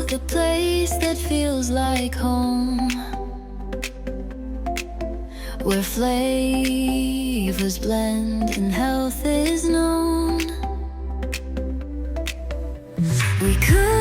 the place that feels like home, where flavors blend and health is known. We could